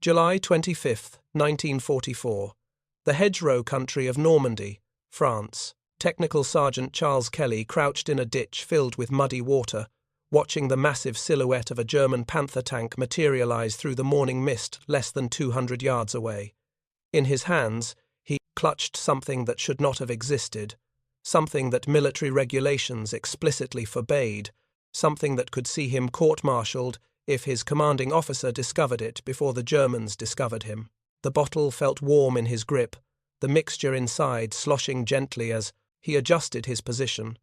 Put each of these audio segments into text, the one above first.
July 25, 1944. The hedgerow country of Normandy, France. Technical Sergeant Charles Kelly crouched in a ditch filled with muddy water, watching the massive silhouette of a German Panther tank materialize through the morning mist less than 200 yards away. In his hands, he clutched something that should not have existed, something that military regulations explicitly forbade, something that could see him court-martialed if his commanding officer discovered it before the Germans discovered him. The bottle felt warm in his grip, the mixture inside sloshing gently as he adjusted his position.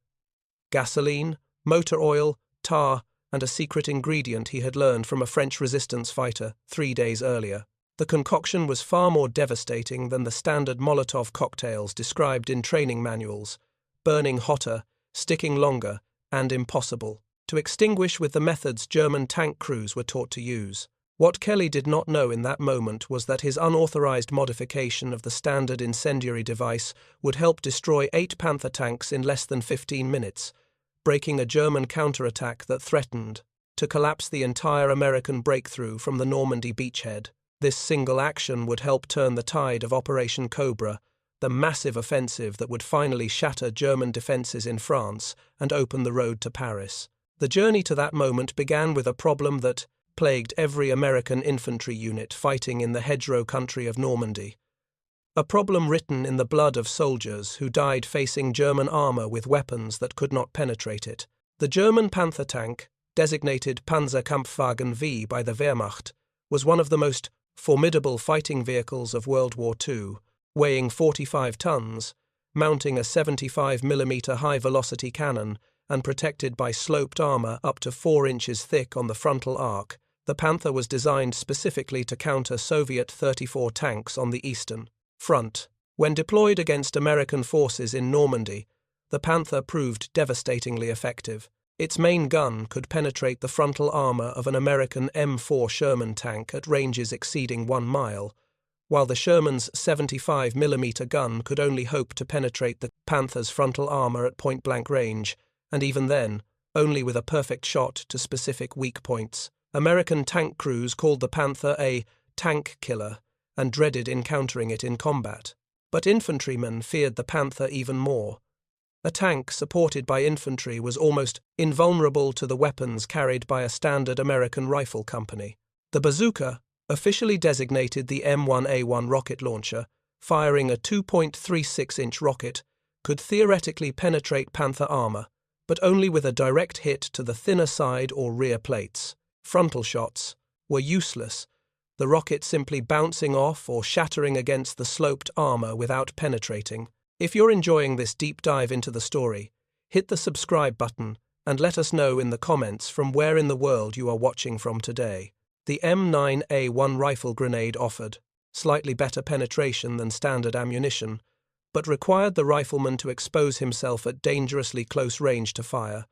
Gasoline, motor oil, tar, and a secret ingredient he had learned from a French resistance fighter 3 days earlier. The concoction was far more devastating than the standard Molotov cocktails described in training manuals, burning hotter, sticking longer, and impossible to extinguish with the methods German tank crews were taught to use. What Kelly did not know in that moment was that his unauthorized modification of the standard incendiary device would help destroy 8 Panther tanks in less than 15 minutes, breaking a German counterattack that threatened to collapse the entire American breakthrough from the Normandy beachhead. This single action would help turn the tide of Operation Cobra, the massive offensive that would finally shatter German defenses in France and open the road to Paris. The journey to that moment began with a problem that plagued every American infantry unit fighting in the hedgerow country of Normandy. A problem written in the blood of soldiers who died facing German armor with weapons that could not penetrate it. The German Panther tank, designated Panzerkampfwagen V by the Wehrmacht, was one of the most formidable fighting vehicles of World War II, weighing 45 tons, mounting a 75mm high-velocity cannon and protected by sloped armor up to 4 inches thick on the frontal arc. The Panther was designed specifically to counter Soviet 34 tanks on the eastern front. When deployed against American forces in Normandy, the Panther proved devastatingly effective. Its main gun could penetrate the frontal armor of an American M4 Sherman tank at ranges exceeding 1 mile, while the Sherman's 75mm gun could only hope to penetrate the Panther's frontal armor at point-blank range, and even then, only with a perfect shot to specific weak points. American tank crews called the Panther a tank killer and dreaded encountering it in combat. But infantrymen feared the Panther even more. A tank supported by infantry was almost invulnerable to the weapons carried by a standard American rifle company. The bazooka, officially designated the M1A1 rocket launcher, firing a 2.36-inch rocket, could theoretically penetrate Panther armor, but only with a direct hit to the thinner side or rear plates. Frontal shots were useless, the rocket simply bouncing off or shattering against the sloped armor without penetrating. If you're enjoying this deep dive into the story, hit the subscribe button and let us know in the comments from where in the world you are watching from today. The M9A1 rifle grenade offered slightly better penetration than standard ammunition, but required the rifleman to expose himself at dangerously close range to fire,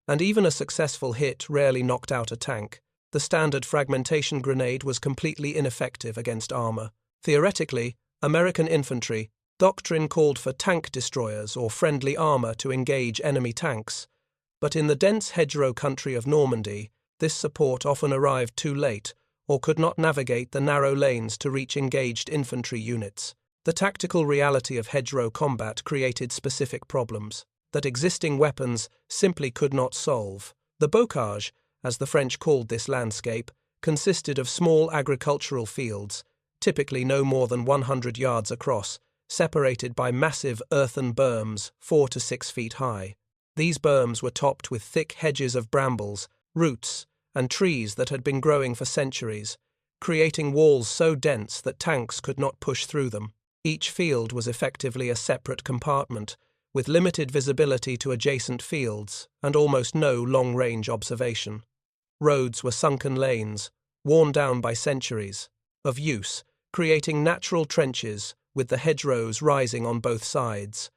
and even a successful hit rarely knocked out a tank. The standard fragmentation grenade was completely ineffective against armor. Theoretically, American infantry doctrine called for tank destroyers or friendly armor to engage enemy tanks, but in the dense hedgerow country of Normandy, this support often arrived too late or could not navigate the narrow lanes to reach engaged infantry units. The tactical reality of hedgerow combat created specific problems that existing weapons simply could not solve. The bocage, as the French called this landscape, consisted of small agricultural fields, typically no more than 100 yards across, separated by massive earthen berms 4 to 6 feet high. These berms were topped with thick hedges of brambles, roots, and trees that had been growing for centuries, creating walls so dense that tanks could not push through them. Each field was effectively a separate compartment, with limited visibility to adjacent fields and almost no long-range observation. Roads were sunken lanes, worn down by centuries of use, creating natural trenches with the hedgerows rising on both sides.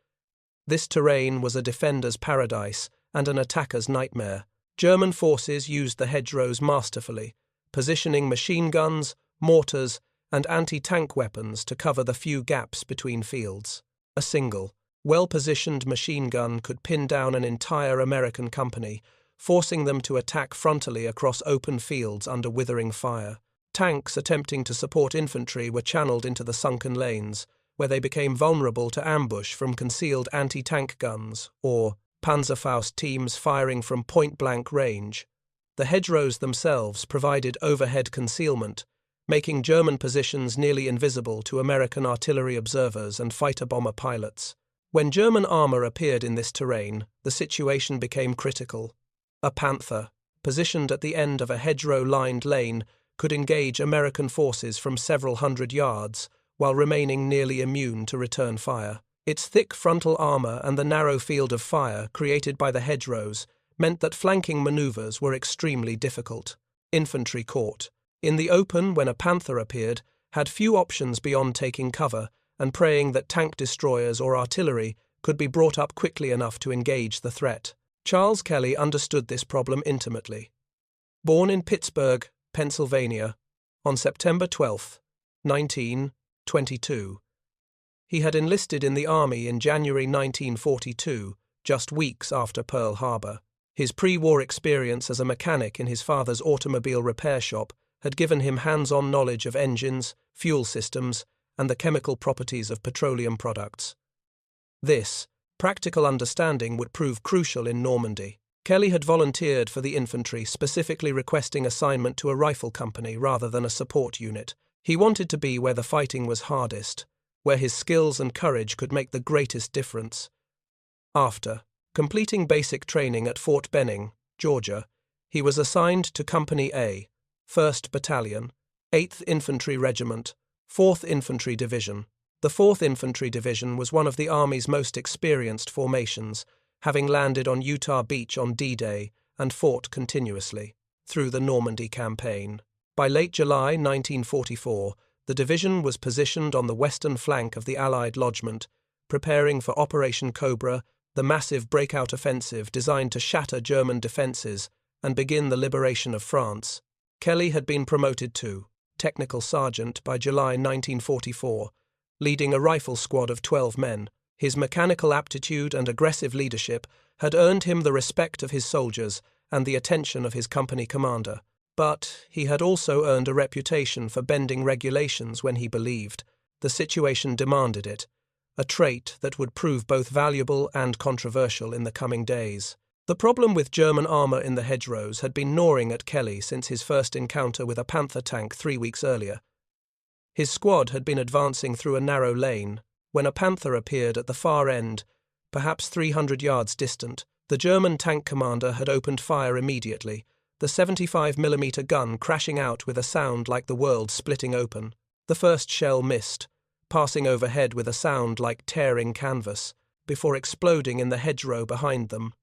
This terrain was a defender's paradise and an attacker's nightmare. German forces used the hedgerows masterfully, positioning machine guns, mortars, and anti-tank weapons to cover the few gaps between fields. A single, well-positioned machine gun could pin down an entire American company, forcing them to attack frontally across open fields under withering fire. Tanks attempting to support infantry were channeled into the sunken lanes, where they became vulnerable to ambush from concealed anti-tank guns or Panzerfaust teams firing from point-blank range. The hedgerows themselves provided overhead concealment, making German positions nearly invisible to American artillery observers and fighter-bomber pilots. When German armor appeared in this terrain, the situation became critical. A Panther, positioned at the end of a hedgerow-lined lane, could engage American forces from several hundred yards, while remaining nearly immune to return fire. Its thick frontal armor and the narrow field of fire created by the hedgerows meant that flanking maneuvers were extremely difficult. Infantry caught in the open when a Panther appeared had few options beyond taking cover and praying that tank destroyers or artillery could be brought up quickly enough to engage the threat. Charles Kelly understood this problem intimately. Born in Pittsburgh, Pennsylvania, on September 12, 1922, he had enlisted in the Army in January 1942, just weeks after Pearl Harbor. His pre-war experience as a mechanic in his father's automobile repair shop had given him hands-on knowledge of engines, fuel systems, and the chemical properties of petroleum products. This practical understanding would prove crucial in Normandy. Kelly had volunteered for the infantry, specifically requesting assignment to a rifle company rather than a support unit. He wanted to be where the fighting was hardest, where his skills and courage could make the greatest difference. After completing basic training at Fort Benning, Georgia, he was assigned to Company A, 1st Battalion, 8th Infantry Regiment, 4th Infantry Division. The 4th Infantry Division was one of the Army's most experienced formations, having landed on Utah Beach on D-Day and fought continuously through the Normandy campaign. By late July 1944, the division was positioned on the western flank of the Allied lodgment, preparing for Operation Cobra, the massive breakout offensive designed to shatter German defences and begin the liberation of France. Kelly had been promoted to technical sergeant by July 1944, leading a rifle squad of 12 men. His mechanical aptitude and aggressive leadership had earned him the respect of his soldiers and the attention of his company commander. But he had also earned a reputation for bending regulations when he believed the situation demanded it, a trait that would prove both valuable and controversial in the coming days. The problem with German armor in the hedgerows had been gnawing at Kelly since his first encounter with a Panther tank 3 weeks earlier. His squad had been advancing through a narrow lane when a Panther appeared at the far end, perhaps 300 yards distant. The German tank commander had opened fire immediately, the 75mm gun crashing out with a sound like the world splitting open. The first shell missed, passing overhead with a sound like tearing canvas, before exploding in the hedgerow behind them.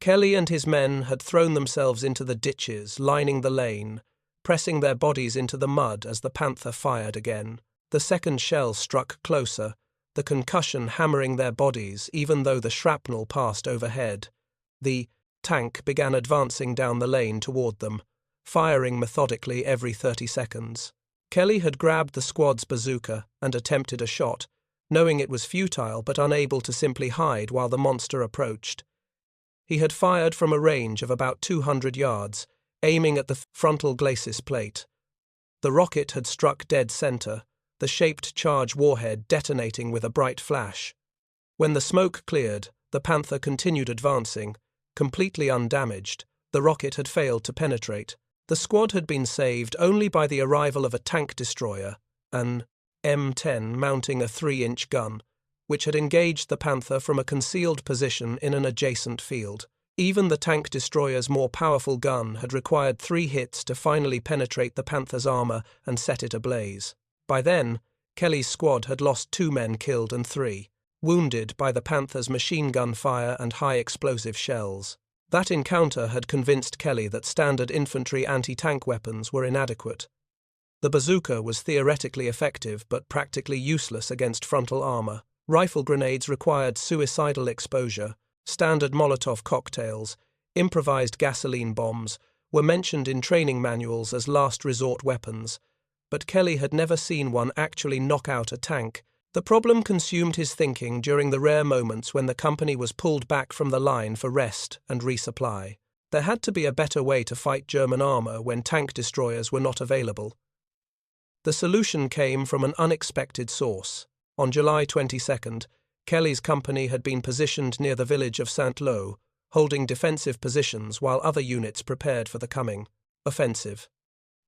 Kelly and his men had thrown themselves into the ditches lining the lane, pressing their bodies into the mud as the Panther fired again. The second shell struck closer, the concussion hammering their bodies even though the shrapnel passed overhead. The tank began advancing down the lane toward them, firing methodically every 30 seconds. Kelly had grabbed the squad's bazooka and attempted a shot, knowing it was futile but unable to simply hide while the monster approached. He had fired from a range of about 200 yards, aiming at the frontal glacis plate. The rocket had struck dead center, the shaped charge warhead detonating with a bright flash. When the smoke cleared, the Panther continued advancing, completely undamaged. The rocket had failed to penetrate. The squad had been saved only by the arrival of a tank destroyer, an M10 mounting a 3-inch gun, which had engaged the Panther from a concealed position in an adjacent field. Even the tank destroyer's more powerful gun had required 3 hits to finally penetrate the Panther's armor and set it ablaze. By then, Kelly's squad had lost 2 men killed and 3 wounded by the Panther's machine gun fire and high-explosive shells. That encounter had convinced Kelly that standard infantry anti-tank weapons were inadequate. The bazooka was theoretically effective but practically useless against frontal armor. Rifle grenades required suicidal exposure. Standard Molotov cocktails, improvised gasoline bombs, were mentioned in training manuals as last resort weapons, but Kelly had never seen one actually knock out a tank. The problem consumed his thinking during the rare moments when the company was pulled back from the line for rest and resupply. There had to be a better way to fight German armor when tank destroyers were not available. The solution came from an unexpected source. On July 22nd, Kelly's company had been positioned near the village of Saint-Lô, holding defensive positions while other units prepared for the coming offensive.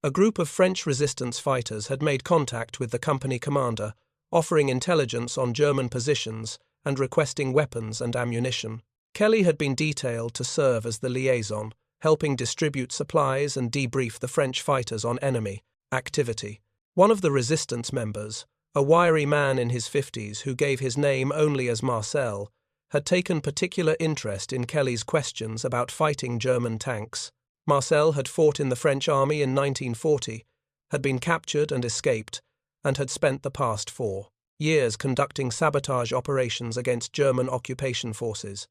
A group of French resistance fighters had made contact with the company commander, offering intelligence on German positions and requesting weapons and ammunition. Kelly had been detailed to serve as the liaison, helping distribute supplies and debrief the French fighters on enemy activity. One of the resistance members, a wiry man in his 50s who gave his name only as Marcel, had taken particular interest in Kelly's questions about fighting German tanks. Marcel had fought in the French army in 1940, had been captured and escaped, and had spent the past 4 years conducting sabotage operations against German occupation forces.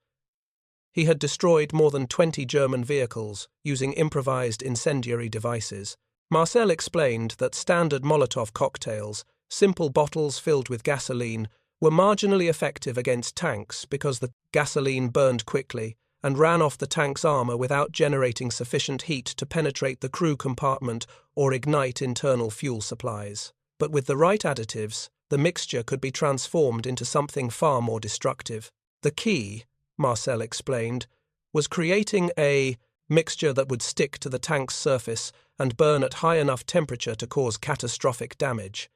He had destroyed more than 20 German vehicles using improvised incendiary devices. Marcel explained that standard Molotov cocktails, simple bottles filled with gasoline, were marginally effective against tanks because the gasoline burned quickly and ran off the tank's armor without generating sufficient heat to penetrate the crew compartment or ignite internal fuel supplies. But with the right additives, the mixture could be transformed into something far more destructive. The key, Marcel explained, was creating a mixture that would stick to the tank's surface and burn at high enough temperature to cause catastrophic damage.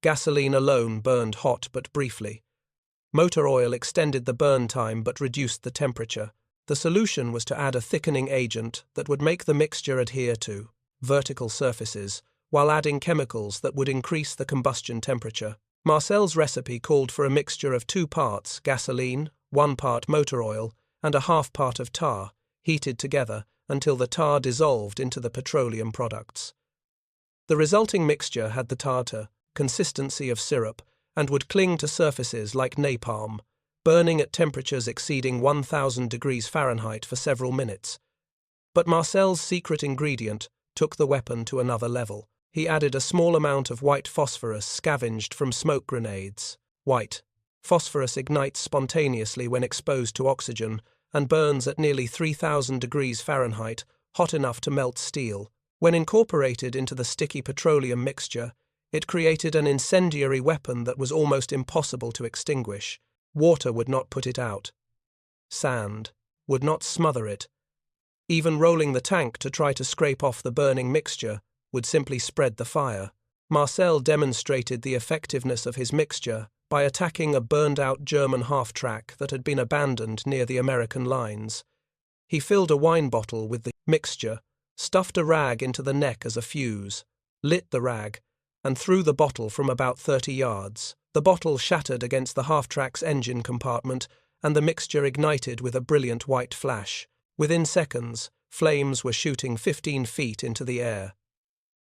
Gasoline alone burned hot but briefly. Motor oil extended the burn time but reduced the temperature. The solution was to add a thickening agent that would make the mixture adhere to vertical surfaces, while adding chemicals that would increase the combustion temperature. Marcel's recipe called for a mixture of 2 parts gasoline, 1 part motor oil, and a half part of tar, heated together until the tar dissolved into the petroleum products. The resulting mixture had the tartar consistency of syrup and would cling to surfaces like napalm, burning at temperatures exceeding 1000 degrees Fahrenheit for several minutes. But Marcel's secret ingredient took the weapon to another level. He added a small amount of white phosphorus scavenged from smoke grenades. White phosphorus ignites spontaneously when exposed to oxygen and burns at nearly 3000 degrees Fahrenheit, hot enough to melt steel. When incorporated into the sticky petroleum mixture, it created an incendiary weapon that was almost impossible to extinguish. Water would not put it out. Sand would not smother it. Even rolling the tank to try to scrape off the burning mixture would simply spread the fire. Marcel demonstrated the effectiveness of his mixture by attacking a burned-out German half-track that had been abandoned near the American lines. He filled a wine bottle with the mixture, stuffed a rag into the neck as a fuse, lit the rag, and threw the bottle from about 30 yards. The bottle shattered against the half-track's engine compartment, and the mixture ignited with a brilliant white flash. Within seconds, flames were shooting 15 feet into the air.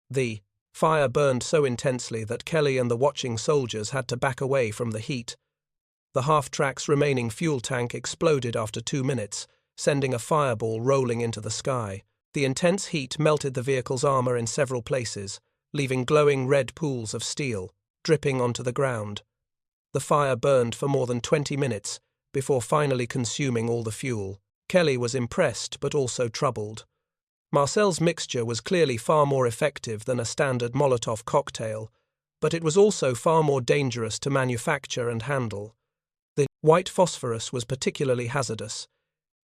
The fire burned so intensely that Kelly and the watching soldiers had to back away from the heat. The half-track's remaining fuel tank exploded after 2 minutes, sending a fireball rolling into the sky. The intense heat melted the vehicle's armor in several places, leaving glowing red pools of steel dripping onto the ground. The fire burned for more than 20 minutes before finally consuming all the fuel. Kelly was impressed but also troubled. Marcel's mixture was clearly far more effective than a standard Molotov cocktail, but it was also far more dangerous to manufacture and handle. The white phosphorus was particularly hazardous.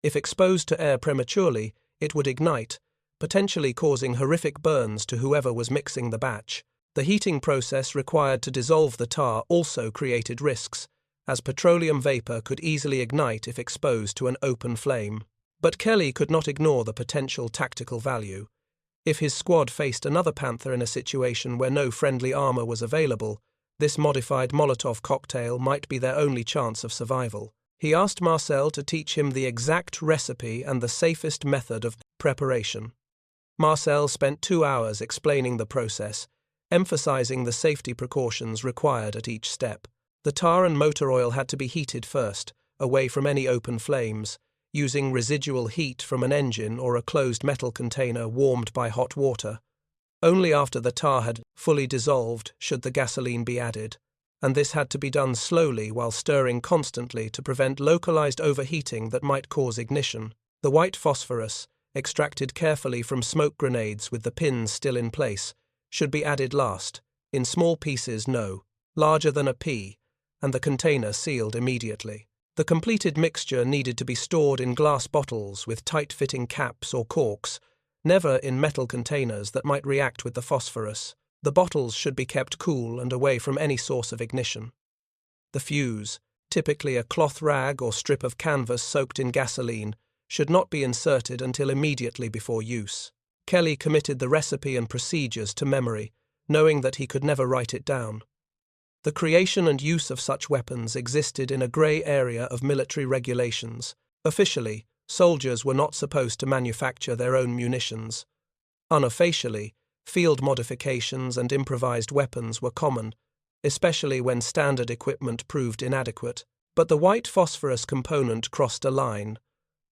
If exposed to air prematurely, it would ignite, potentially causing horrific burns to whoever was mixing the batch. The heating process required to dissolve the tar also created risks, as petroleum vapor could easily ignite if exposed to an open flame. But Kelly could not ignore the potential tactical value. If his squad faced another Panther in a situation where no friendly armor was available, this modified Molotov cocktail might be their only chance of survival. He asked Marcel to teach him the exact recipe and the safest method of preparation. Marcel spent 2 hours explaining the process, emphasizing the safety precautions required at each step. The tar and motor oil had to be heated first, away from any open flames, using residual heat from an engine or a closed metal container warmed by hot water. Only after the tar had fully dissolved should the gasoline be added, and this had to be done slowly while stirring constantly to prevent localized overheating that might cause ignition. The white phosphorus, extracted carefully from smoke grenades with the pins still in place, should be added last, in small pieces no larger than a pea, and the container sealed immediately. The completed mixture needed to be stored in glass bottles with tight-fitting caps or corks, never in metal containers that might react with the phosphorus. The bottles should be kept cool and away from any source of ignition. The fuse, typically a cloth rag or strip of canvas soaked in gasoline, should not be inserted until immediately before use. Kelly committed the recipe and procedures to memory, knowing that he could never write it down. The creation and use of such weapons existed in a grey area of military regulations. Officially, soldiers were not supposed to manufacture their own munitions. Unofficially, field modifications and improvised weapons were common, especially when standard equipment proved inadequate. But the white phosphorus component crossed a line.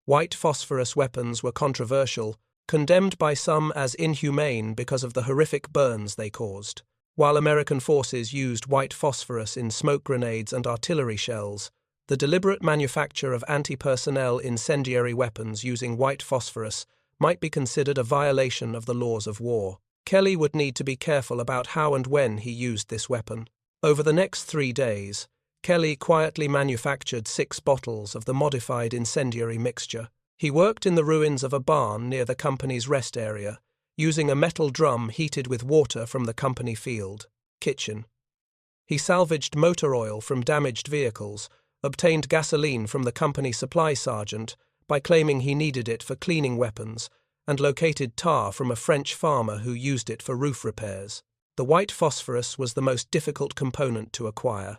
White phosphorus weapons were controversial, condemned by some as inhumane because of the horrific burns they caused. While American forces used white phosphorus in smoke grenades and artillery shells, the deliberate manufacture of anti-personnel incendiary weapons using white phosphorus might be considered a violation of the laws of war. Kelly would need to be careful about how and when he used this weapon. Over the next 3 days, Kelly quietly manufactured 6 bottles of the modified incendiary mixture. He worked in the ruins of a barn near the company's rest area, using a metal drum heated with water from the company field kitchen. He salvaged motor oil from damaged vehicles, obtained gasoline from the company supply sergeant by claiming he needed it for cleaning weapons, and located tar from a French farmer who used it for roof repairs. The white phosphorus was the most difficult component to acquire.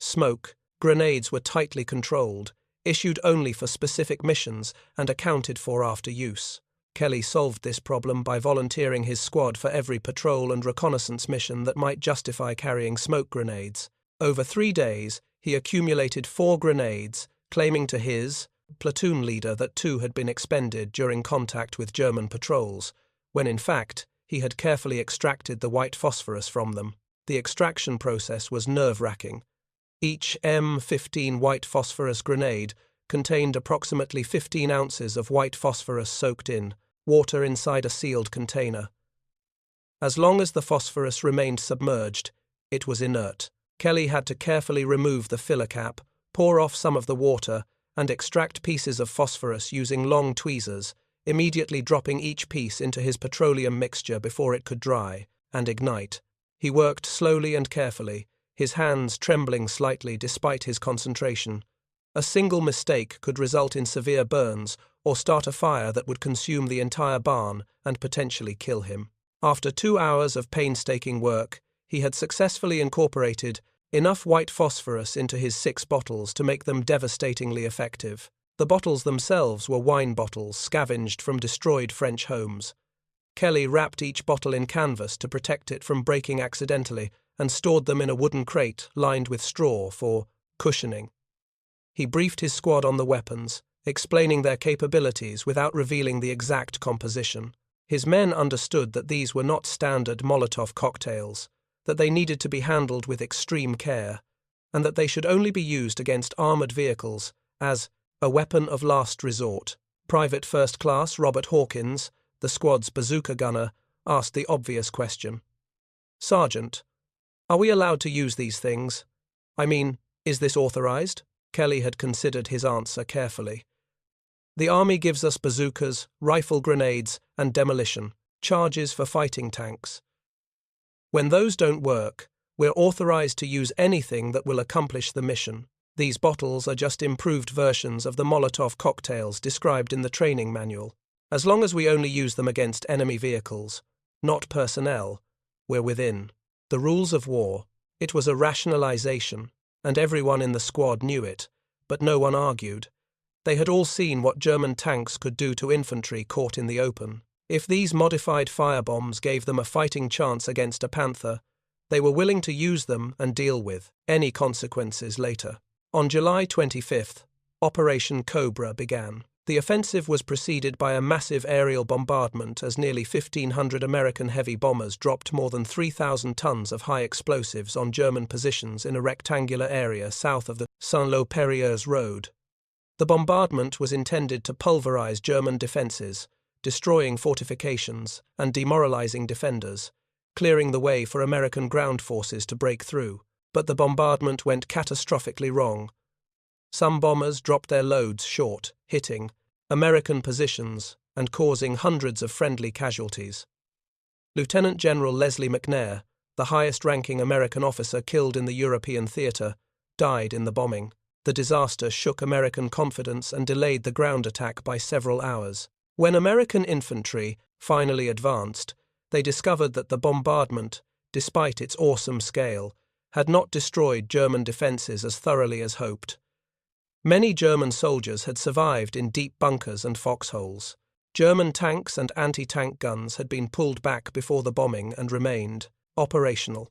Smoke, grenades were tightly controlled, issued only for specific missions and accounted for after use. Kelly solved this problem by volunteering his squad for every patrol and reconnaissance mission that might justify carrying smoke grenades. Over 3 days, he accumulated 4 grenades, claiming to his platoon leader that 2 had been expended during contact with German patrols, when in fact, he had carefully extracted the white phosphorus from them. The extraction process was nerve-wracking. Each M15 white phosphorus grenade contained approximately 15 ounces of white phosphorus soaked in water inside a sealed container. As long as the phosphorus remained submerged, it was inert. Kelly had to carefully remove the filler cap, pour off some of the water, and extract pieces of phosphorus using long tweezers, immediately dropping each piece into his petroleum mixture before it could dry and ignite. He worked slowly and carefully, his hands trembling slightly despite his concentration. A single mistake could result in severe burns or start a fire that would consume the entire barn and potentially kill him. After 2 hours of painstaking work, he had successfully incorporated enough white phosphorus into his 6 bottles to make them devastatingly effective. The bottles themselves were wine bottles scavenged from destroyed French homes. Kelly wrapped each bottle in canvas to protect it from breaking accidentally and stored them in a wooden crate lined with straw for cushioning. He briefed his squad on the weapons, explaining their capabilities without revealing the exact composition. His men understood that these were not standard Molotov cocktails, that they needed to be handled with extreme care, and that they should only be used against armored vehicles as a weapon of last resort. Private First Class Robert Hawkins, the squad's bazooka gunner, asked the obvious question. "Sergeant, are we allowed to use these things? I mean, is this authorized?" Kelly had considered his answer carefully. "The Army gives us bazookas, rifle grenades, and demolition charges for fighting tanks. When those don't work, we're authorized to use anything that will accomplish the mission. These bottles are just improved versions of the Molotov cocktails described in the training manual. As long as we only use them against enemy vehicles, not personnel, we're within the rules of war." It was a rationalization, and everyone in the squad knew it, but no one argued. They had all seen what German tanks could do to infantry caught in the open. If these modified firebombs gave them a fighting chance against a Panther, they were willing to use them and deal with any consequences later. On July 25th, Operation Cobra began. The offensive was preceded by a massive aerial bombardment as nearly 1,500 American heavy bombers dropped more than 3,000 tons of high explosives on German positions in a rectangular area south of the Saint-Lô-Périeuse road. The bombardment was intended to pulverize German defenses, destroying fortifications and demoralizing defenders. clearing the way for American ground forces to break through. But the bombardment went catastrophically wrong. Some bombers dropped their loads short, hitting American positions and causing hundreds of friendly casualties. Lieutenant General Leslie McNair, the highest-ranking American officer killed in the European theater, died in the bombing. The disaster shook American confidence and delayed the ground attack by several hours. When American infantry finally advanced, they discovered that the bombardment, despite its awesome scale, had not destroyed German defenses as thoroughly as hoped. Many German soldiers had survived in deep bunkers and foxholes. German tanks and anti-tank guns had been pulled back before the bombing and remained operational.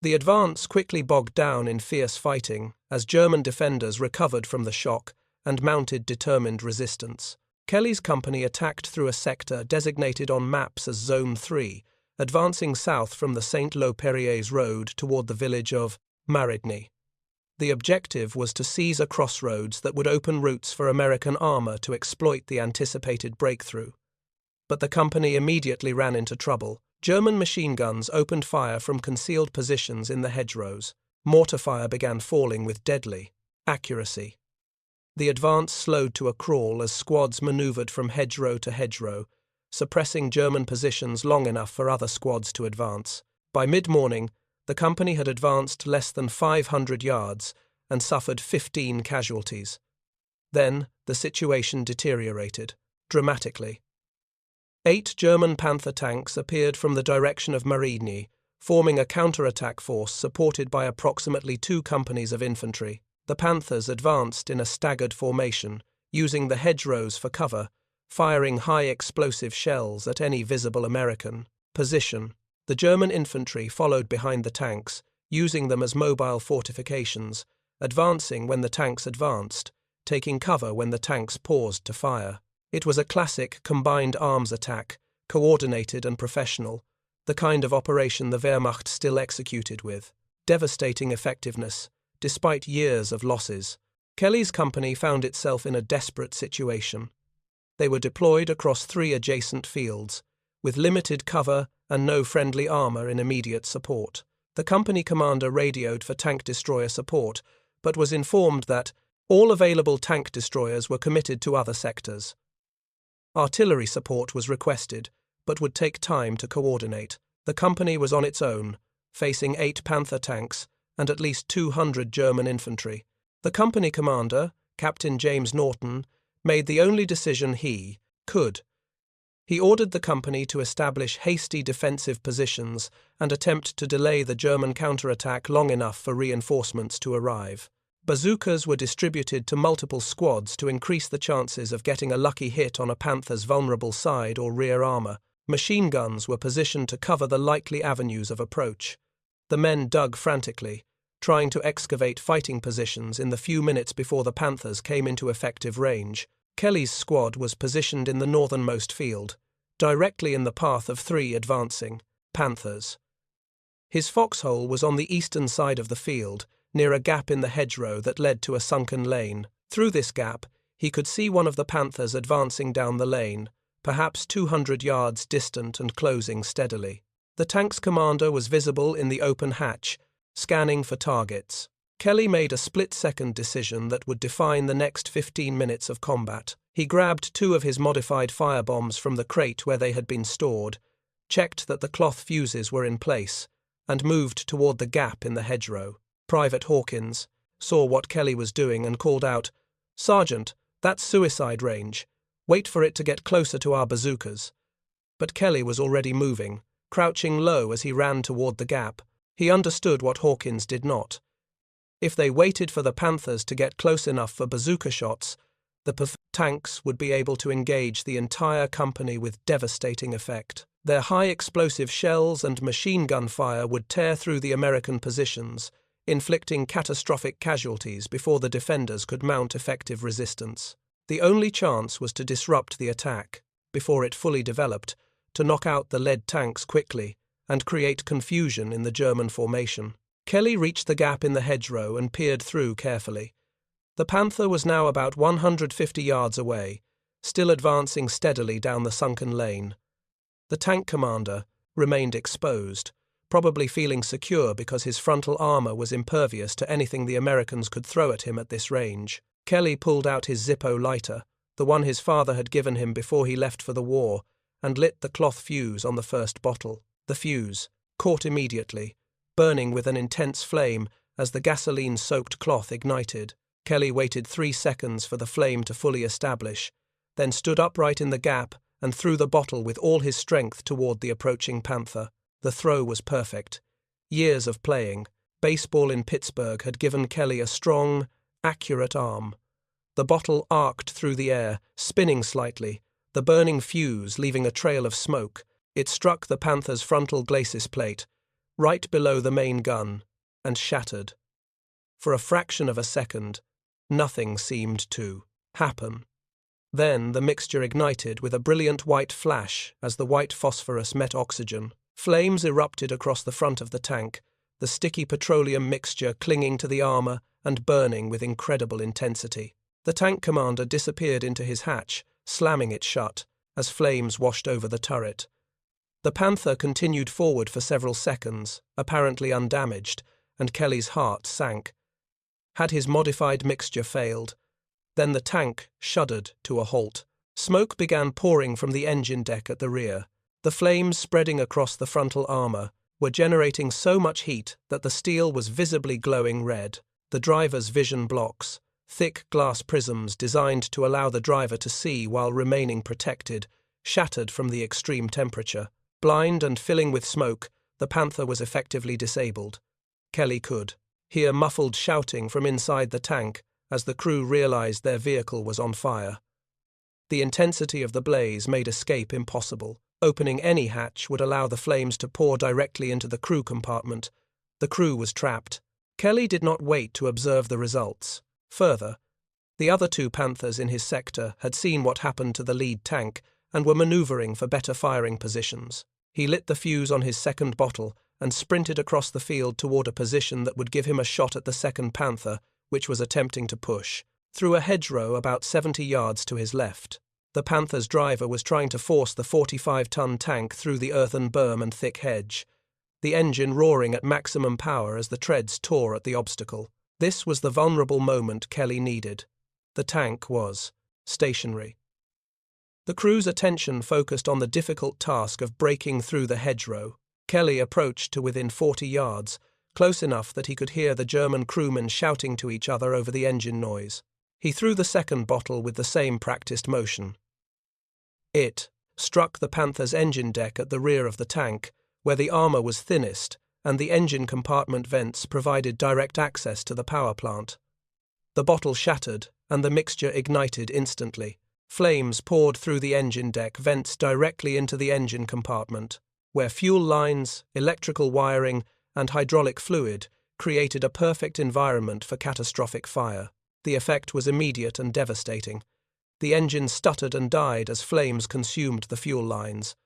The advance quickly bogged down in fierce fighting as German defenders recovered from the shock and mounted determined resistance. Kelly's company attacked through a sector designated on maps as Zone 3, advancing south from the Saint-Lô-Perriers road toward the village of Marigny. The objective was to seize a crossroads that would open routes for American armor to exploit the anticipated breakthrough. But the company immediately ran into trouble. German machine guns opened fire from concealed positions in the hedgerows. Mortar fire began falling with deadly accuracy. The advance slowed to a crawl as squads maneuvered from hedgerow to hedgerow, suppressing German positions long enough for other squads to advance. By mid-morning, the company had advanced less than 500 yards and suffered 15 casualties. Then, the situation deteriorated dramatically. 8 German Panther tanks appeared from the direction of Marigny, forming a counterattack force supported by approximately 2 companies of infantry. The Panthers advanced in a staggered formation, using the hedgerows for cover, firing high explosive shells at any visible American position. The German infantry followed behind the tanks, using them as mobile fortifications, advancing when the tanks advanced, taking cover when the tanks paused to fire. It was a classic combined arms attack, coordinated and professional, the kind of operation the Wehrmacht still executed with devastating effectiveness, despite years of losses. Kelly's company found itself in a desperate situation. They were deployed across 3 adjacent fields, with limited cover and no friendly armor in immediate support. The company commander radioed for tank destroyer support, but was informed that all available tank destroyers were committed to other sectors. Artillery support was requested, but would take time to coordinate. The company was on its own, facing 8 Panther tanks and at least 200 German infantry. The company commander, Captain James Norton, made the only decision he could. He ordered the company to establish hasty defensive positions and attempt to delay the German counterattack long enough for reinforcements to arrive. Bazookas were distributed to multiple squads to increase the chances of getting a lucky hit on a Panther's vulnerable side or rear armor. Machine guns were positioned to cover the likely avenues of approach. The men dug frantically, trying to excavate fighting positions in the few minutes before the Panthers came into effective range. Kelly's squad was positioned in the northernmost field, directly in the path of 3 advancing Panthers. His foxhole was on the eastern side of the field, near a gap in the hedgerow that led to a sunken lane. Through this gap, he could see one of the Panthers advancing down the lane, perhaps 200 yards distant and closing steadily. The tank's commander was visible in the open hatch, scanning for targets. Kelly made a split-second decision that would define the next 15 minutes of combat. He grabbed 2 of his modified firebombs from the crate where they had been stored, checked that the cloth fuses were in place, and moved toward the gap in the hedgerow. Private Hawkins saw what Kelly was doing and called out, "Sergeant, that's suicide range. Wait for it to get closer to our bazookas." But Kelly was already moving, crouching low as he ran toward the gap. He understood what Hawkins did not. If they waited for the Panthers to get close enough for bazooka shots, the tanks would be able to engage the entire company with devastating effect. Their high explosive shells and machine gun fire would tear through the American positions, inflicting catastrophic casualties before the defenders could mount effective resistance. The only chance was to disrupt the attack, before it fully developed, to knock out the lead tanks quickly, and create confusion in the German formation. Kelly reached the gap in the hedgerow and peered through carefully. The Panther was now about 150 yards away, still advancing steadily down the sunken lane. The tank commander, remained exposed, probably feeling secure because his frontal armor was impervious to anything the Americans could throw at him at this range. Kelly pulled out his Zippo lighter, the one his father had given him before he left for the war, and lit the cloth fuse on the first bottle. The fuse caught immediately, burning with an intense flame as the gasoline-soaked cloth ignited. Kelly waited 3 seconds for the flame to fully establish, then stood upright in the gap and threw the bottle with all his strength toward the approaching panther. The throw was perfect. Years of playing baseball in Pittsburgh had given Kelly a strong, accurate arm. The bottle arced through the air, spinning slightly, the burning fuse leaving a trail of smoke. It struck the panther's frontal glacis plate, right below the main gun, and shattered. For a fraction of a second, nothing seemed to happen. Then the mixture ignited with a brilliant white flash as the white phosphorus met oxygen. Flames erupted across the front of the tank, the sticky petroleum mixture clinging to the armor and burning with incredible intensity. The tank commander disappeared into his hatch, slamming it shut, as flames washed over the turret. The Panther continued forward for several seconds, apparently undamaged, and Kelly's heart sank. Had his modified mixture failed? Then the tank shuddered to a halt. Smoke began pouring from the engine deck at the rear. The flames spreading across the frontal armor were generating so much heat that the steel was visibly glowing red. The driver's vision blocks, thick glass prisms designed to allow the driver to see while remaining protected, shattered from the extreme temperature. Blind and filling with smoke, the Panther was effectively disabled. Kelly could hear muffled shouting from inside the tank as the crew realized their vehicle was on fire. The intensity of the blaze made escape impossible. Opening any hatch would allow the flames to pour directly into the crew compartment. The crew was trapped. Kelly did not wait to observe the results. Further, the other 2 Panthers in his sector had seen what happened to the lead tank and were maneuvering for better firing positions. He lit the fuse on his second bottle and sprinted across the field toward a position that would give him a shot at the second Panther, which was attempting to push through a hedgerow about 70 yards to his left. The Panther's driver was trying to force the 45-ton tank through the earthen berm and thick hedge, the engine roaring at maximum power as the treads tore at the obstacle. This was the vulnerable moment Kelly needed. The tank was stationary. The crew's attention focused on the difficult task of breaking through the hedgerow. Kelly approached to within 40 yards, close enough that he could hear the German crewmen shouting to each other over the engine noise. He threw the second bottle with the same practiced motion. It struck the Panther's engine deck at the rear of the tank, where the armor was thinnest and the engine compartment vents provided direct access to the power plant. The bottle shattered and the mixture ignited instantly. Flames poured through the engine deck vents directly into the engine compartment, where fuel lines, electrical wiring, and hydraulic fluid created a perfect environment for catastrophic fire. The effect was immediate and devastating. The engine stuttered and died as flames consumed the fuel lines.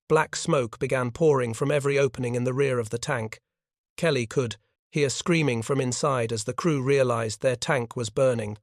Black smoke began pouring from every opening in the rear of the tank. Kelly could hear screaming from inside as the crew realized their tank was burning.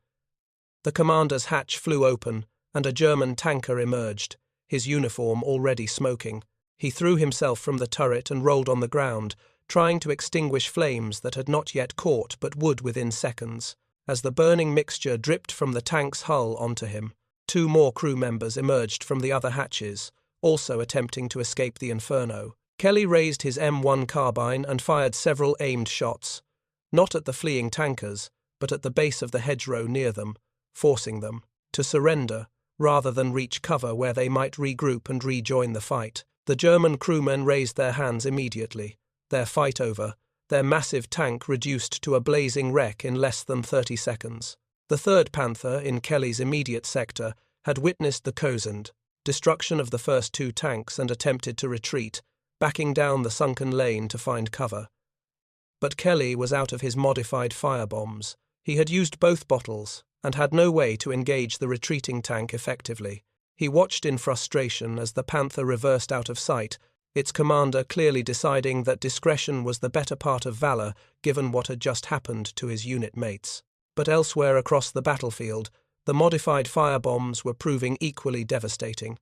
The commander's hatch flew open, and a German tanker emerged, his uniform already smoking. He threw himself from the turret and rolled on the ground, trying to extinguish flames that had not yet caught but would within seconds. As the burning mixture dripped from the tank's hull onto him, 2 more crew members emerged from the other hatches, also attempting to escape the inferno. Kelly raised his M1 carbine and fired several aimed shots, not at the fleeing tankers, but at the base of the hedgerow near them, forcing them to surrender rather than reach cover where they might regroup and rejoin the fight. The German crewmen raised their hands immediately, their fight over, their massive tank reduced to a blazing wreck in less than 30 seconds. The third Panther, in Kelly's immediate sector, had witnessed the cozened destruction of the first 2 tanks and attempted to retreat, backing down the sunken lane to find cover. But Kelly was out of his modified firebombs. He had used both bottles and had no way to engage the retreating tank effectively. He watched in frustration as the Panther reversed out of sight, its commander clearly deciding that discretion was the better part of valor given what had just happened to his unit mates. But elsewhere across the battlefield, the modified firebombs were proving equally devastating.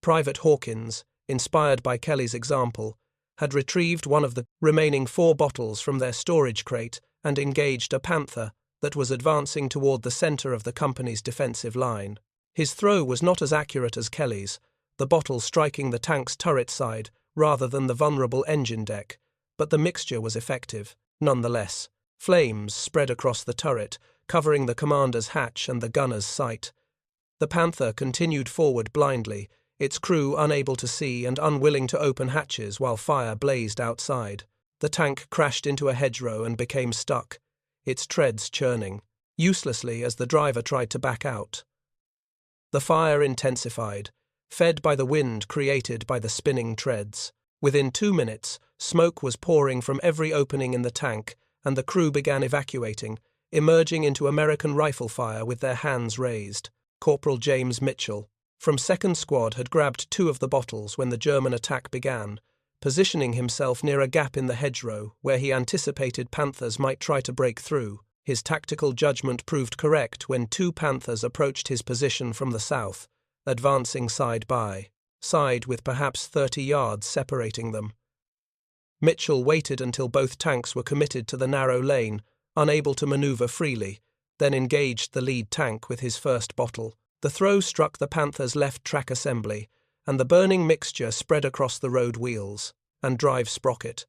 Private Hawkins, inspired by Kelly's example, had retrieved one of the remaining 4 bottles from their storage crate and engaged a Panther that was advancing toward the center of the company's defensive line. His throw was not as accurate as Kelly's, the bottle striking the tank's turret side rather than the vulnerable engine deck, but the mixture was effective. Nonetheless, flames spread across the turret, covering the commander's hatch and the gunner's sight. The Panther continued forward blindly, its crew unable to see and unwilling to open hatches while fire blazed outside. The tank crashed into a hedgerow and became stuck, its treads churning, uselessly as the driver tried to back out. The fire intensified, fed by the wind created by the spinning treads. Within 2 minutes, smoke was pouring from every opening in the tank, and the crew began evacuating, emerging into American rifle fire with their hands raised. Corporal James Mitchell, from 2nd Squad, had grabbed 2 of the bottles when the German attack began, positioning himself near a gap in the hedgerow where he anticipated Panthers might try to break through. His tactical judgment proved correct when 2 Panthers approached his position from the south, advancing side by side with perhaps 30 yards separating them. Mitchell waited until both tanks were committed to the narrow lane, unable to maneuver freely, then engaged the lead tank with his first bottle. The throw struck the Panther's left track assembly, and the burning mixture spread across the road wheels and drive sprocket.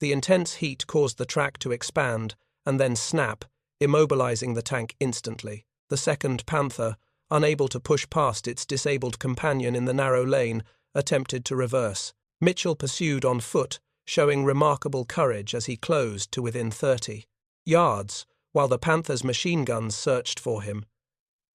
The intense heat caused the track to expand and then snap, immobilizing the tank instantly. The second Panther, unable to push past its disabled companion in the narrow lane, attempted to reverse. Mitchell pursued on foot, showing remarkable courage as he closed to within 30 yards, while the Panther's machine guns searched for him.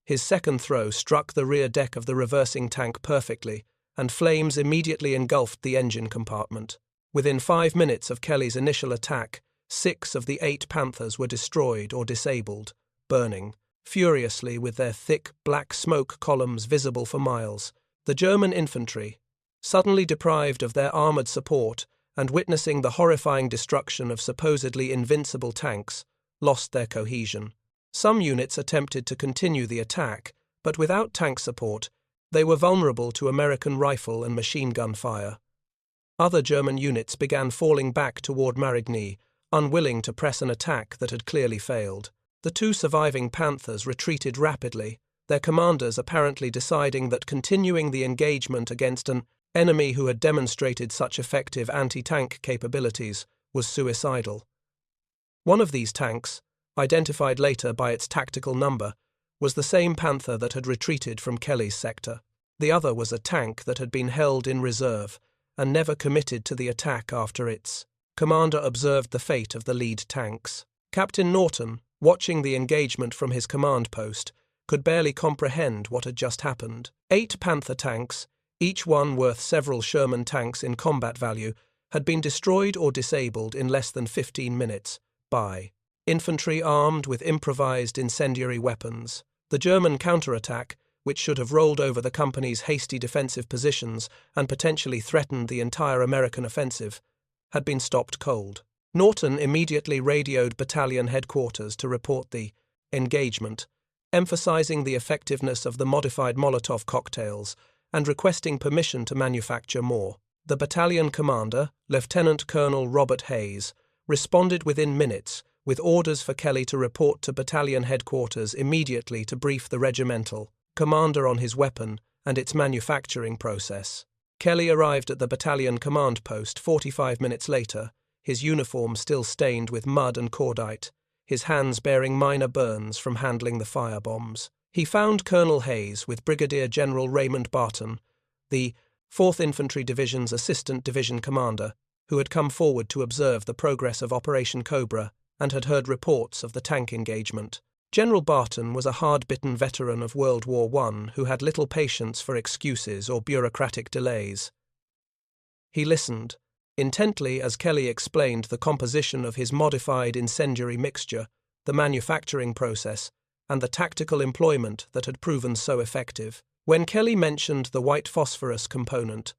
His second throw struck the rear deck of the reversing tank perfectly, and flames immediately engulfed the engine compartment. Within 5 minutes of Kelly's initial attack, 6 of the 8 Panthers were destroyed or disabled, burning furiously with their thick, black smoke columns visible for miles. The German infantry, suddenly deprived of their armored support and witnessing the horrifying destruction of supposedly invincible tanks, lost their cohesion. Some units attempted to continue the attack, but without tank support, they were vulnerable to American rifle and machine gun fire. Other German units began falling back toward Marigny, unwilling to press an attack that had clearly failed. The 2 surviving Panthers retreated rapidly, their commanders apparently deciding that continuing the engagement against an enemy who had demonstrated such effective anti-tank capabilities was suicidal. One of these tanks, identified later by its tactical number, was the same Panther that had retreated from Kelly's sector. The other was a tank that had been held in reserve and never committed to the attack after its commander observed the fate of the lead tanks. Captain Norton, watching the engagement from his command post, could barely comprehend what had just happened. 8 Panther tanks, each one worth several Sherman tanks in combat value, had been destroyed or disabled in less than 15 minutes by infantry armed with improvised incendiary weapons. The German counterattack, which should have rolled over the company's hasty defensive positions and potentially threatened the entire American offensive, had been stopped cold. Norton immediately radioed battalion headquarters to report the engagement, emphasizing the effectiveness of the modified Molotov cocktails and requesting permission to manufacture more. The battalion commander, Lieutenant Colonel Robert Hayes, responded within minutes with orders for Kelly to report to battalion headquarters immediately to brief the regimental commander on his weapon and its manufacturing process. Kelly arrived at the battalion command post 45 minutes later, his uniform still stained with mud and cordite, his hands bearing minor burns from handling the firebombs. He found Colonel Hayes with Brigadier General Raymond Barton, the 4th Infantry Division's Assistant Division Commander, who had come forward to observe the progress of Operation Cobra and had heard reports of the tank engagement. General Barton was a hard-bitten veteran of World War I who had little patience for excuses or bureaucratic delays. He listened intently as Kelly explained the composition of his modified incendiary mixture, the manufacturing process, and the tactical employment that had proven so effective. When Kelly mentioned the white phosphorus component,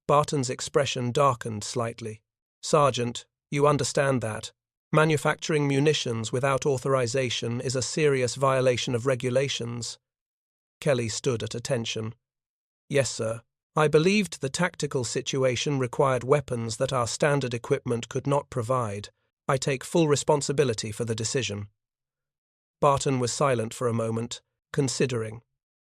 Barton's expression darkened slightly. "Sergeant, you understand that. Manufacturing munitions without authorization is a serious violation of regulations." Kelly stood at attention. "Yes, sir. I believed the tactical situation required weapons that our standard equipment could not provide. I take full responsibility for the decision." Barton was silent for a moment, considering.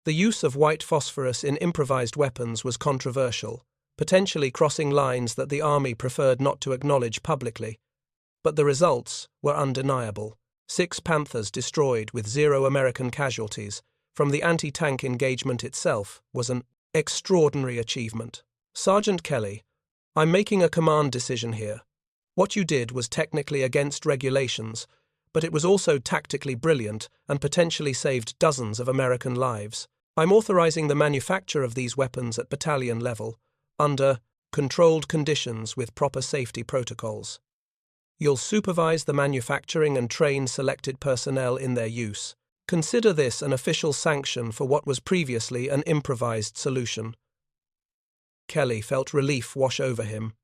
The use of white phosphorus in improvised weapons was controversial, potentially crossing lines that the army preferred not to acknowledge publicly. But the results were undeniable. 6 Panthers destroyed with 0 American casualties from the anti-tank engagement itself was an extraordinary achievement. "Sergeant Kelly, I'm making a command decision here. What you did was technically against regulations, but it was also tactically brilliant and potentially saved dozens of American lives. I'm authorizing the manufacture of these weapons at battalion level, under controlled conditions with proper safety protocols. You'll supervise the manufacturing and train selected personnel in their use. Consider this an official sanction for what was previously an improvised solution." Kelly felt relief wash over him.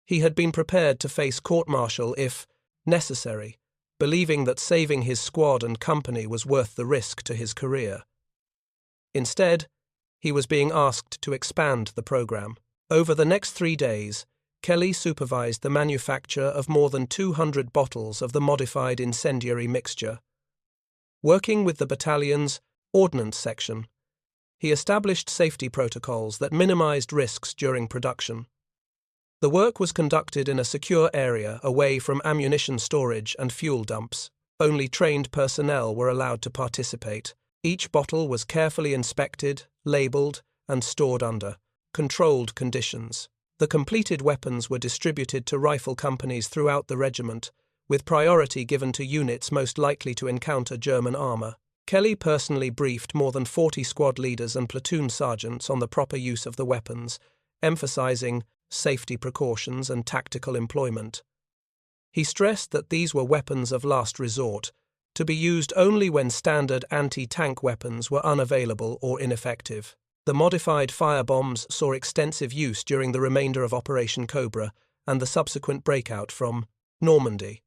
He had been prepared to face court-martial if necessary, believing that saving his squad and company was worth the risk to his career. Instead, he was being asked to expand the program. Over the next 3 days, Kelly supervised the manufacture of more than 200 bottles of the modified incendiary mixture. Working with the battalion's ordnance section, he established safety protocols that minimized risks during production. The work was conducted in a secure area away from ammunition storage and fuel dumps. Only trained personnel were allowed to participate. Each bottle was carefully inspected, labeled, and stored under controlled conditions. The completed weapons were distributed to rifle companies throughout the regiment, with priority given to units most likely to encounter German armor. Kelly personally briefed more than 40 squad leaders and platoon sergeants on the proper use of the weapons, emphasizing safety precautions and tactical employment. He stressed that these were weapons of last resort, to be used only when standard anti-tank weapons were unavailable or ineffective. The modified firebombs saw extensive use during the remainder of Operation Cobra and the subsequent breakout from Normandy.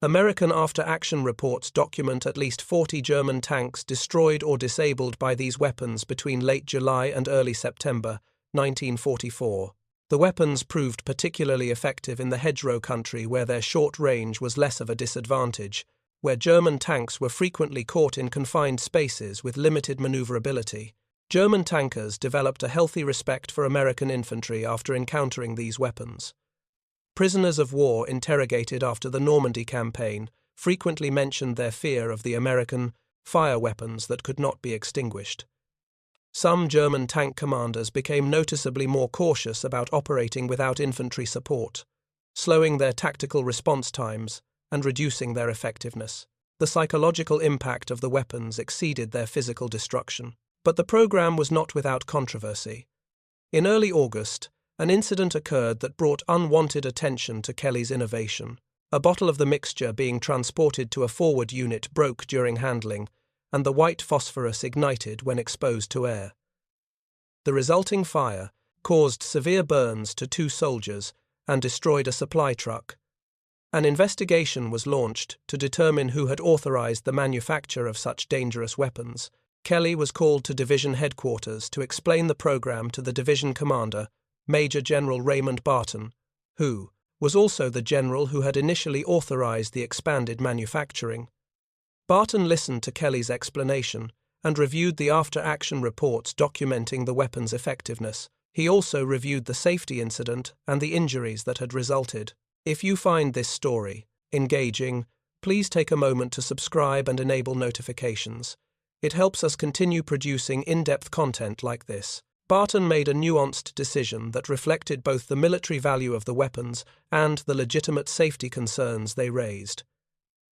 American after-action reports document at least 40 German tanks destroyed or disabled by these weapons between late July and early September 1944. The weapons proved particularly effective in the hedgerow country where their short range was less of a disadvantage, where German tanks were frequently caught in confined spaces with limited maneuverability. German tankers developed a healthy respect for American infantry after encountering these weapons. Prisoners of war interrogated after the Normandy campaign frequently mentioned their fear of the American fire weapons that could not be extinguished. Some German tank commanders became noticeably more cautious about operating without infantry support, slowing their tactical response times and reducing their effectiveness. The psychological impact of the weapons exceeded their physical destruction. But the program was not without controversy. In early August, an incident occurred that brought unwanted attention to Kelly's innovation. A bottle of the mixture being transported to a forward unit broke during handling, and the white phosphorus ignited when exposed to air. The resulting fire caused severe burns to 2 soldiers and destroyed a supply truck. An investigation was launched to determine who had authorized the manufacture of such dangerous weapons. Kelly was called to division headquarters to explain the program to the division commander, Major General Raymond Barton, who was also the general who had initially authorized the expanded manufacturing. Barton listened to Kelly's explanation and reviewed the after-action reports documenting the weapon's effectiveness. He also reviewed the safety incident and the injuries that had resulted. If you find this story engaging, please take a moment to subscribe and enable notifications. It helps us continue producing in-depth content like this. Barton made a nuanced decision that reflected both the military value of the weapons and the legitimate safety concerns they raised.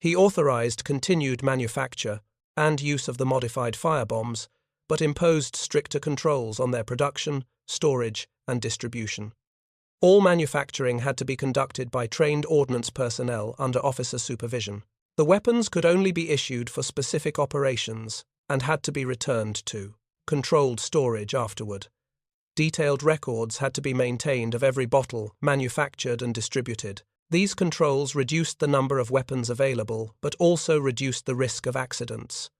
He authorized continued manufacture and use of the modified firebombs, but imposed stricter controls on their production, storage, and distribution. All manufacturing had to be conducted by trained ordnance personnel under officer supervision. The weapons could only be issued for specific operations and had to be returned to controlled storage afterward. Detailed records had to be maintained of every bottle manufactured and distributed. These controls reduced the number of weapons available, but also reduced the risk of accidents.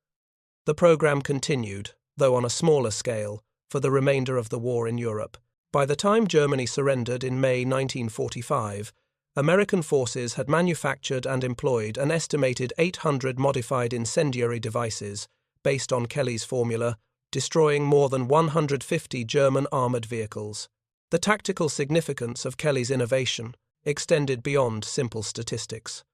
The program continued, though on a smaller scale, for the remainder of the war in Europe. By the time Germany surrendered in May 1945, American forces had manufactured and employed an estimated 800 modified incendiary devices based on Kelly's formula, destroying more than 150 German armored vehicles. The tactical significance of Kelly's innovation extended beyond simple statistics.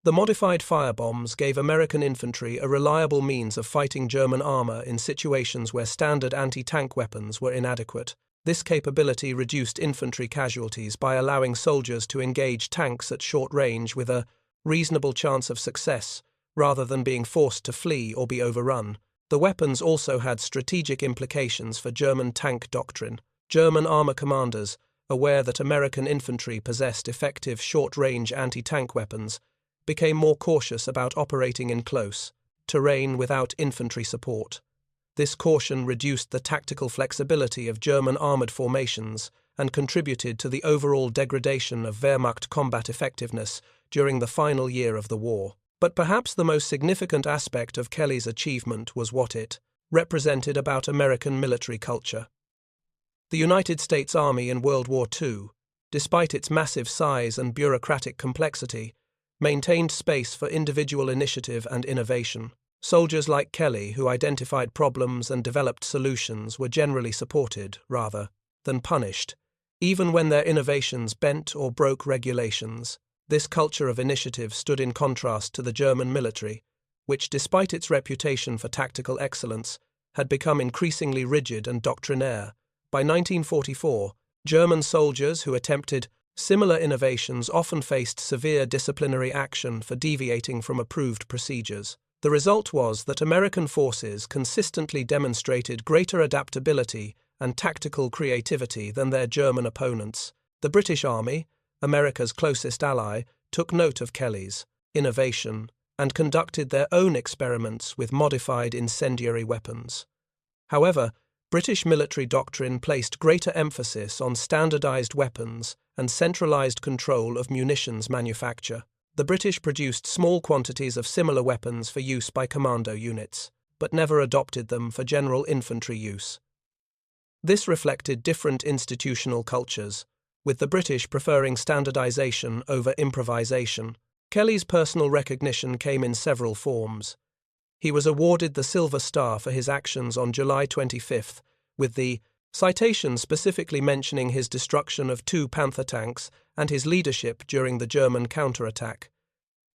The modified firebombs gave American infantry a reliable means of fighting German armor in situations where standard anti-tank weapons were inadequate. This capability reduced infantry casualties by allowing soldiers to engage tanks at short range with a reasonable chance of success, rather than being forced to flee or be overrun. The weapons also had strategic implications for German tank doctrine. German armor commanders, aware that American infantry possessed effective short-range anti-tank weapons, became more cautious about operating in close terrain without infantry support. This caution reduced the tactical flexibility of German armored formations and contributed to the overall degradation of Wehrmacht combat effectiveness during the final year of the war. But perhaps the most significant aspect of Kelly's achievement was what it represented about American military culture. The United States Army in World War II, despite its massive size and bureaucratic complexity, maintained space for individual initiative and innovation. Soldiers like Kelly, who identified problems and developed solutions, were generally supported, rather than punished, even when their innovations bent or broke regulations. This culture of initiative stood in contrast to the German military, which, despite its reputation for tactical excellence, had become increasingly rigid and doctrinaire. By 1944, German soldiers who attempted similar innovations often faced severe disciplinary action for deviating from approved procedures. The result was that American forces consistently demonstrated greater adaptability and tactical creativity than their German opponents. The British Army, America's closest ally, took note of Kelly's innovation and conducted their own experiments with modified incendiary weapons. However, British military doctrine placed greater emphasis on standardized weapons and centralized control of munitions manufacture. The British produced small quantities of similar weapons for use by commando units, but never adopted them for general infantry use. This reflected different institutional cultures, with the British preferring standardization over improvisation. Kelly's personal recognition came in several forms. He was awarded the Silver Star for his actions on July 25, with the citation specifically mentioning his destruction of 2 Panther tanks and his leadership during the German counterattack.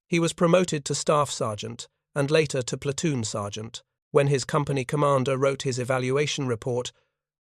He was promoted to staff sergeant and later to platoon sergeant. When his company commander wrote his evaluation report,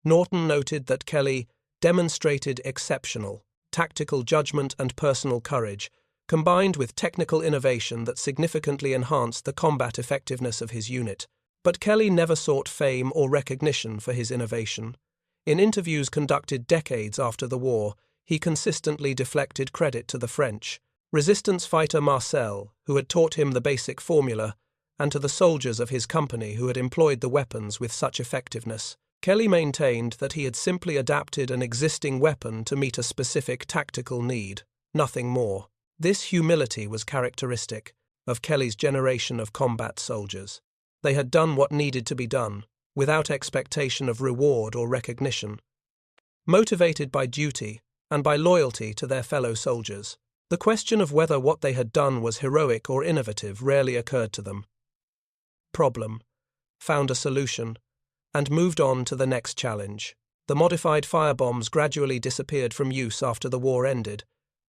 Norton noted that Kelly demonstrated exceptional tactical judgment and personal courage, combined with technical innovation that significantly enhanced the combat effectiveness of his unit. But Kelly never sought fame or recognition for his innovation. In interviews conducted decades after the war, he consistently deflected credit to the French resistance fighter Marcel, who had taught him the basic formula, and to the soldiers of his company who had employed the weapons with such effectiveness. Kelly maintained that he had simply adapted an existing weapon to meet a specific tactical need, nothing more. This humility was characteristic of Kelly's generation of combat soldiers. They had done what needed to be done, without expectation of reward or recognition, motivated by duty and by loyalty to their fellow soldiers. The question of whether what they had done was heroic or innovative rarely occurred to them. Problem, found a solution, and moved on to the next challenge. The modified firebombs gradually disappeared from use after the war ended.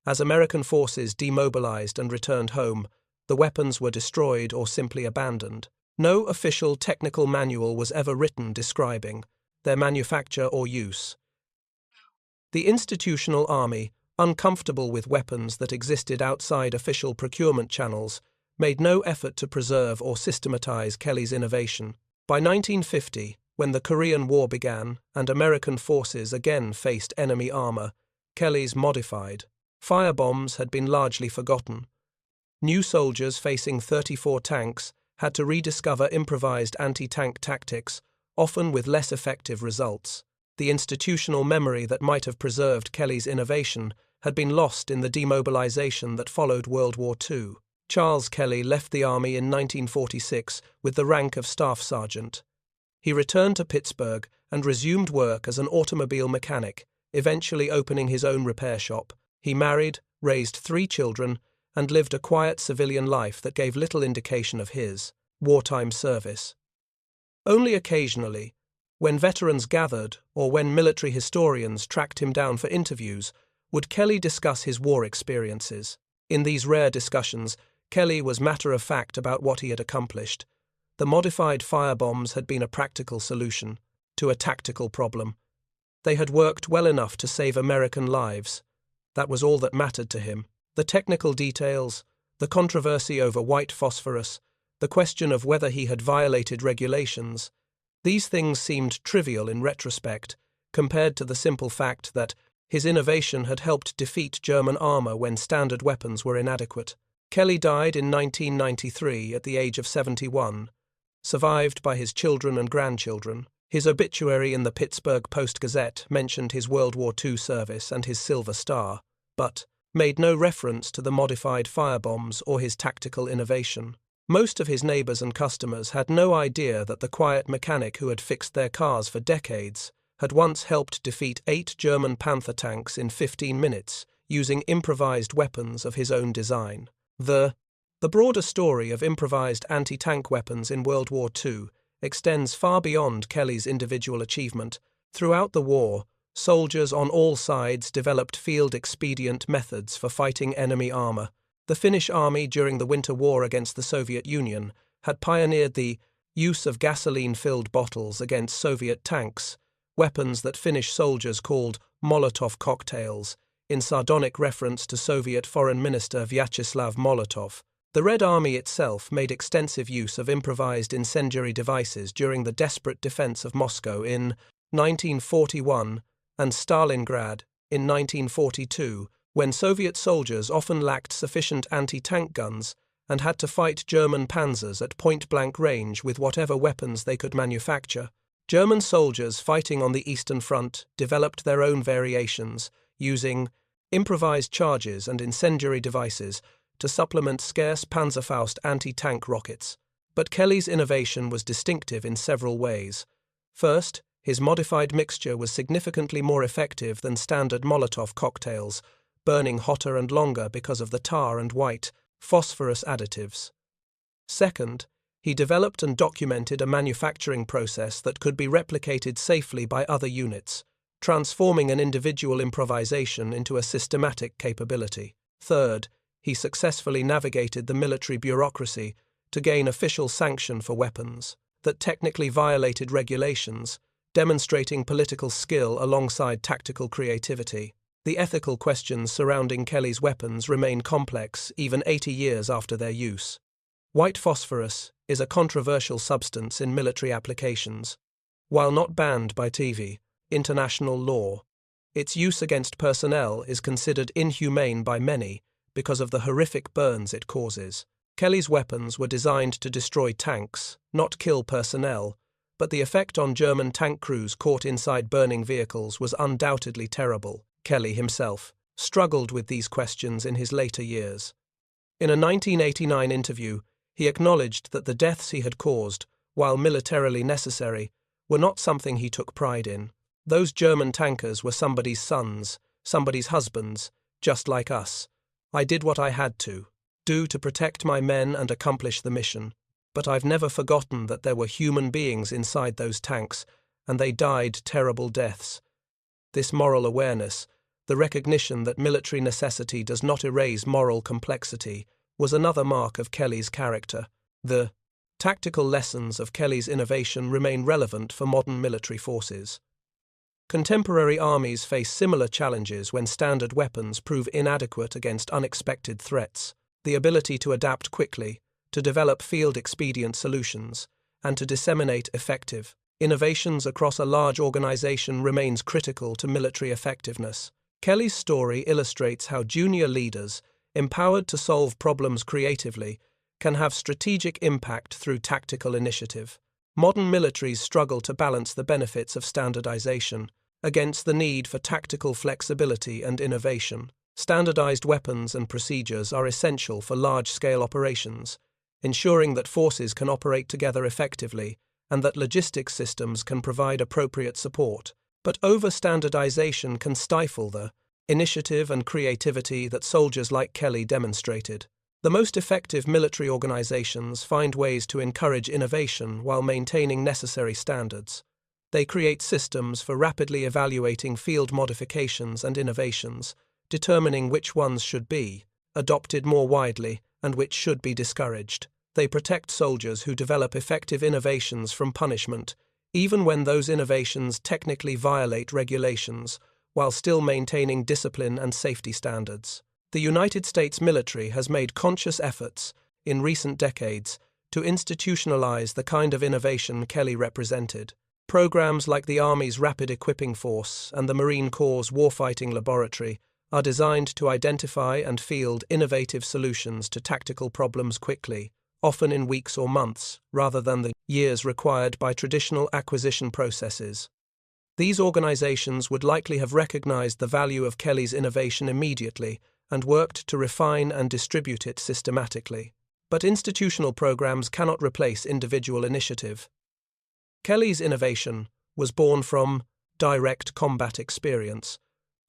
As American forces demobilized and returned home, the weapons were destroyed or simply abandoned. No official technical manual was ever written describing their manufacture or use. The institutional army, uncomfortable with weapons that existed outside official procurement channels, made no effort to preserve or systematize Kelly's innovation. By 1950, when the Korean War began and American forces again faced enemy armor, Kelly's modified firebombs had been largely forgotten. New soldiers facing 34 tanks had to rediscover improvised anti-tank tactics, often with less effective results. The institutional memory that might have preserved Kelly's innovation had been lost in the demobilization that followed World War II. Charles Kelly left the Army in 1946 with the rank of Staff Sergeant. He returned to Pittsburgh and resumed work as an automobile mechanic, eventually opening his own repair shop. He married, raised 3 children, and lived a quiet civilian life that gave little indication of his wartime service. Only occasionally, when veterans gathered or when military historians tracked him down for interviews, would Kelly discuss his war experiences. In these rare discussions, Kelly was matter-of-fact about what he had accomplished. The modified firebombs had been a practical solution to a tactical problem. They had worked well enough to save American lives. That was all that mattered to him. The technical details, the controversy over white phosphorus, the question of whether he had violated regulations, these things seemed trivial in retrospect, compared to the simple fact that his innovation had helped defeat German armor when standard weapons were inadequate. Kelly died in 1993 at the age of 71, survived by his children and grandchildren. His obituary in the Pittsburgh Post-Gazette mentioned his World War II service and his Silver Star, but made no reference to the modified firebombs or his tactical innovation. Most of his neighbors and customers had no idea that the quiet mechanic who had fixed their cars for decades had once helped defeat 8 German Panther tanks in 15 minutes using improvised weapons of his own design. The broader story of improvised anti-tank weapons in World War II extends far beyond Kelly's individual achievement. Throughout the war, soldiers on all sides developed field-expedient methods for fighting enemy armor. The Finnish army during the Winter War against the Soviet Union had pioneered the use of gasoline-filled bottles against Soviet tanks, weapons that Finnish soldiers called Molotov cocktails, in sardonic reference to Soviet Foreign Minister Vyacheslav Molotov. The Red Army itself made extensive use of improvised incendiary devices during the desperate defense of Moscow in 1941 and Stalingrad in 1942, when Soviet soldiers often lacked sufficient anti-tank guns and had to fight German panzers at point-blank range with whatever weapons they could manufacture. German soldiers fighting on the Eastern Front developed their own variations, using improvised charges and incendiary devices to supplement scarce Panzerfaust anti-tank rockets. But Kelly's innovation was distinctive in several ways. First, his modified mixture was significantly more effective than standard Molotov cocktails, burning hotter and longer because of the tar and white phosphorus additives. Second, he developed and documented a manufacturing process that could be replicated safely by other units, transforming an individual improvisation into a systematic capability. Third, he successfully navigated the military bureaucracy to gain official sanction for weapons that technically violated regulations, demonstrating political skill alongside tactical creativity. The ethical questions surrounding Kelly's weapons remain complex even 80 years after their use. White phosphorus is a controversial substance in military applications. While not banned by international law, its use against personnel is considered inhumane by many because of the horrific burns it causes. Kelly's weapons were designed to destroy tanks, not kill personnel, but the effect on German tank crews caught inside burning vehicles was undoubtedly terrible. Kelly himself struggled with these questions in his later years. In a 1989 interview, he acknowledged that the deaths he had caused, while militarily necessary, were not something he took pride in. Those German tankers were somebody's sons, somebody's husbands, just like us. I did what I had to do to protect my men and accomplish the mission. But I've never forgotten that there were human beings inside those tanks, and they died terrible deaths. This moral awareness, the recognition that military necessity does not erase moral complexity, was another mark of Kelly's character. The tactical lessons of Kelly's innovation remain relevant for modern military forces. Contemporary armies face similar challenges when standard weapons prove inadequate against unexpected threats. The ability to adapt quickly, to develop field-expedient solutions, and to disseminate effective innovations across a large organization remains critical to military effectiveness. Kelly's story illustrates how junior leaders, empowered to solve problems creatively, can have strategic impact through tactical initiative. Modern militaries struggle to balance the benefits of standardization against the need for tactical flexibility and innovation. Standardized weapons and procedures are essential for large-scale operations, ensuring that forces can operate together effectively and that logistics systems can provide appropriate support. But over-standardization can stifle the initiative and creativity that soldiers like Kelly demonstrated. The most effective military organizations find ways to encourage innovation while maintaining necessary standards. They create systems for rapidly evaluating field modifications and innovations, determining which ones should be adopted more widely and which should be discouraged. They protect soldiers who develop effective innovations from punishment, even when those innovations technically violate regulations, while still maintaining discipline and safety standards. The United States military has made conscious efforts, in recent decades, to institutionalize the kind of innovation Kelly represented. Programs like the Army's Rapid Equipping Force and the Marine Corps' Warfighting Laboratory are designed to identify and field innovative solutions to tactical problems quickly, often in weeks or months, rather than the years required by traditional acquisition processes. These organizations would likely have recognized the value of Kelly's innovation immediately and worked to refine and distribute it systematically. But institutional programs cannot replace individual initiative. Kelly's innovation was born from direct combat experience,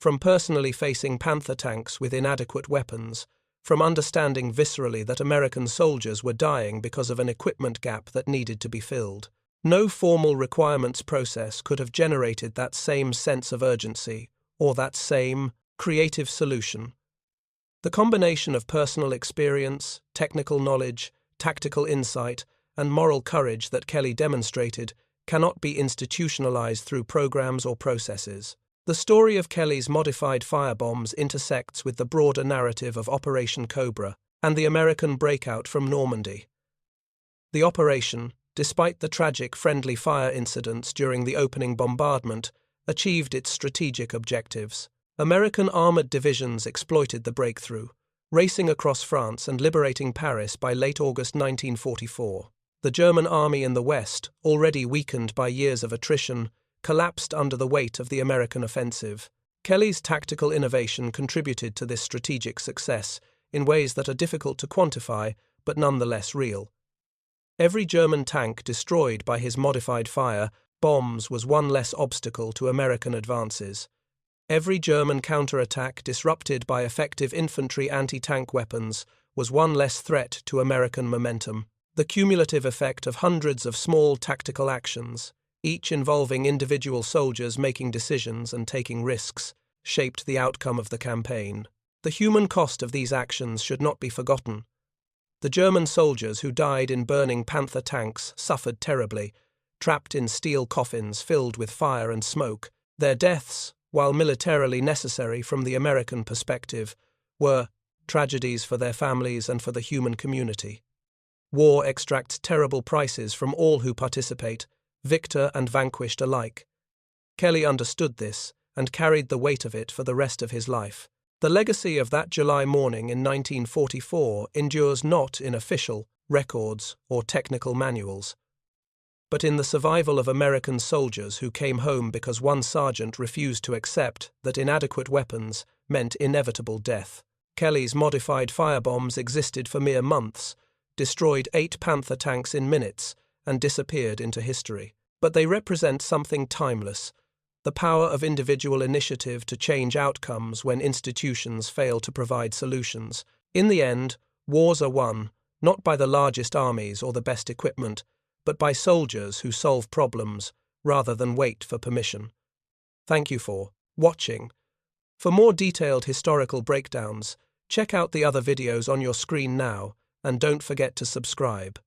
from personally facing Panther tanks with inadequate weapons, from understanding viscerally that American soldiers were dying because of an equipment gap that needed to be filled. No formal requirements process could have generated that same sense of urgency or that same creative solution. The combination of personal experience, technical knowledge, tactical insight, and moral courage that Kelly demonstrated cannot be institutionalized through programs or processes. The story of Kelly's modified firebombs intersects with the broader narrative of Operation Cobra and the American breakout from Normandy. The operation, despite the tragic friendly fire incidents during the opening bombardment, achieved its strategic objectives. American armored divisions exploited the breakthrough, racing across France and liberating Paris by late August 1944. The German army in the West, already weakened by years of attrition, collapsed under the weight of the American offensive. Kelly's tactical innovation contributed to this strategic success in ways that are difficult to quantify but nonetheless real. Every German tank destroyed by his modified fire bombs was one less obstacle to American advances. Every German counterattack disrupted by effective infantry anti-tank weapons was one less threat to American momentum. The cumulative effect of hundreds of small tactical actions, each involving individual soldiers making decisions and taking risks, shaped the outcome of the campaign. The human cost of these actions should not be forgotten. The German soldiers who died in burning Panther tanks suffered terribly, trapped in steel coffins filled with fire and smoke. Their deaths, while militarily necessary from the American perspective, were tragedies for their families and for the human community. War extracts terrible prices from all who participate, victor and vanquished alike. Kelly understood this and carried the weight of it for the rest of his life. The legacy of that July morning in 1944 endures not in official records or technical manuals, but in the survival of American soldiers who came home because one sergeant refused to accept that inadequate weapons meant inevitable death. Kelly's modified firebombs existed for mere months, destroyed 8 Panther tanks in minutes, and disappeared into history. But they represent something timeless, the power of individual initiative to change outcomes when institutions fail to provide solutions. In the end, wars are won, not by the largest armies or the best equipment, but by soldiers who solve problems rather than wait for permission. Thank you for watching. For more detailed historical breakdowns, check out the other videos on your screen now, and don't forget to subscribe.